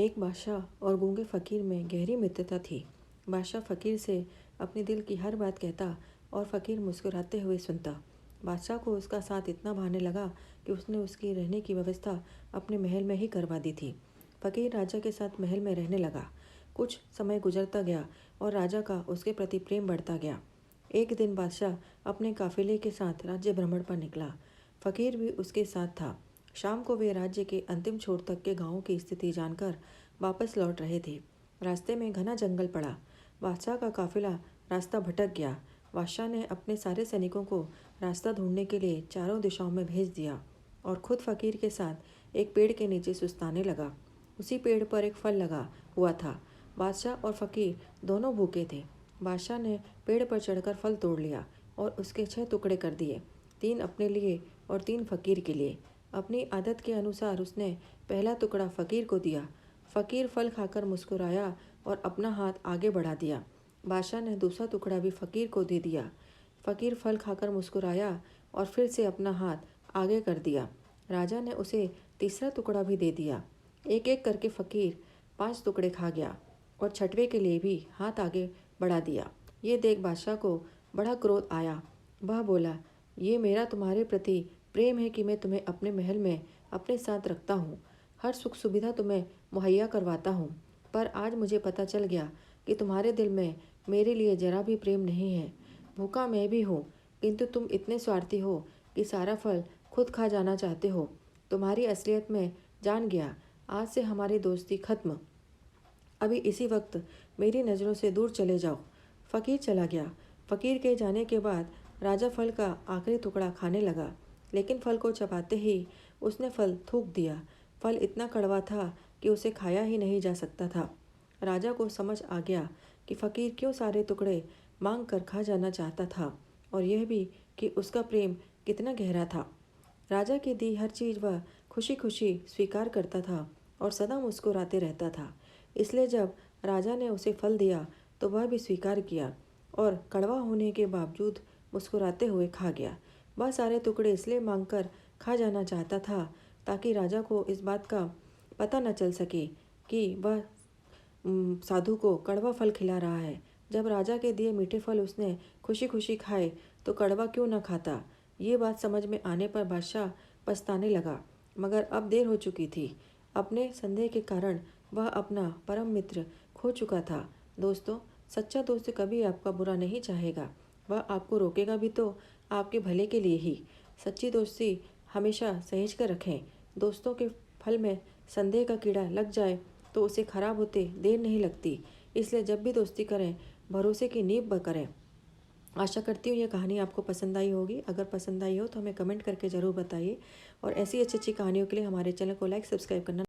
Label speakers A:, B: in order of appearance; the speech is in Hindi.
A: एक बादशाह और गूंगे फ़कीर में गहरी मित्रता थी। बादशाह फ़कीर से अपने दिल की हर बात कहता और फ़कीर मुस्कुराते हुए सुनता। बादशाह को उसका साथ इतना भाने लगा कि उसने उसकी रहने की व्यवस्था अपने महल में ही करवा दी थी। फ़कीर राजा के साथ महल में रहने लगा। कुछ समय गुजरता गया और राजा का उसके प्रति प्रेम बढ़ता गया। एक दिन बादशाह अपने काफिले के साथ राज्य भ्रमण पर निकला। फ़कीर भी उसके साथ था। शाम को वे राज्य के अंतिम छोर तक के गांवों की स्थिति जानकर वापस लौट रहे थे। रास्ते में घना जंगल पड़ा। बादशाह का काफिला रास्ता भटक गया। बादशाह ने अपने सारे सैनिकों को रास्ता ढूंढने के लिए चारों दिशाओं में भेज दिया और खुद फ़कीर के साथ एक पेड़ के नीचे सुस्ताने लगा। उसी पेड़ पर एक फल लगा हुआ था। बादशाह और फ़कीर दोनों भूखे थे। बादशाह ने पेड़ पर चढ़कर फल तोड़ लिया और उसके 6 टुकड़े कर दिए, 3 अपने लिए और 3 फ़कीर के लिए। अपनी आदत के अनुसार उसने पहला टुकड़ा फ़कीर को दिया। फ़कीर फल खाकर मुस्कुराया और अपना हाथ आगे बढ़ा दिया। बादशाह ने दूसरा टुकड़ा भी फ़कीर को दे दिया। फ़कीर फल खाकर मुस्कुराया और फिर से अपना हाथ आगे कर दिया। राजा ने उसे तीसरा टुकड़ा भी दे दिया। एक एक करके फ़कीर 5 टुकड़े खा गया और छठवें के लिए भी हाथ आगे बढ़ा दिया। ये देख बादशाह को बड़ा क्रोध आया। वह बोला, ये मेरा तुम्हारे प्रति प्रेम है कि मैं तुम्हें अपने महल में अपने साथ रखता हूँ, हर सुख सुविधा तुम्हें मुहैया करवाता हूँ, पर आज मुझे पता चल गया कि तुम्हारे दिल में मेरे लिए जरा भी प्रेम नहीं है। भूखा मैं भी हूँ, किंतु तुम इतने स्वार्थी हो कि सारा फल खुद खा जाना चाहते हो। तुम्हारी असलियत में जान गया। आज से हमारी दोस्ती खत्म। अभी इसी वक्त मेरी नज़रों से दूर चले जाओ। फ़कीर चला गया। फ़कीर के जाने के बाद राजा फल का आखिरी टुकड़ा खाने लगा, लेकिन फल को चबाते ही उसने फल थूक दिया। फल इतना कड़वा था कि उसे खाया ही नहीं जा सकता था। राजा को समझ आ गया कि फ़कीर क्यों सारे टुकड़े मांग कर खा जाना चाहता था, और यह भी कि उसका प्रेम कितना गहरा था। राजा की दी हर चीज़ वह खुशी खुशी स्वीकार करता था और सदा मुस्कुराते रहता था। इसलिए जब राजा ने उसे फल दिया तो वह भी स्वीकार किया और कड़वा होने के बावजूद मुस्कुराते हुए खा गया। वह सारे टुकड़े इसलिए मांगकर खा जाना चाहता था ताकि राजा को इस बात का पता न चल सके कि वह साधु को कड़वा फल खिला रहा है। जब राजा के दिए मीठे फल उसने खुशी खुशी खाए तो कड़वा क्यों न खाता। ये बात समझ में आने पर बादशाह पछताने लगा, मगर अब देर हो चुकी थी। अपने संदेह के कारण वह अपना परम मित्र खो चुका था। दोस्तों, सच्चा दोस्त कभी आपका बुरा नहीं चाहेगा, वह आपको रोकेगा भी तो आपके भले के लिए ही। सच्ची दोस्ती हमेशा सहेज कर रखें। दोस्तों के फल में संदेह का कीड़ा लग जाए तो उसे खराब होते देर नहीं लगती। इसलिए जब भी दोस्ती करें, भरोसे की नींव करें। आशा करती हूँ यह कहानी आपको पसंद आई होगी। अगर पसंद आई हो तो हमें कमेंट करके ज़रूर बताइए, और ऐसी अच्छी अच्छी कहानियों के लिए हमारे चैनल को लाइक सब्सक्राइब करना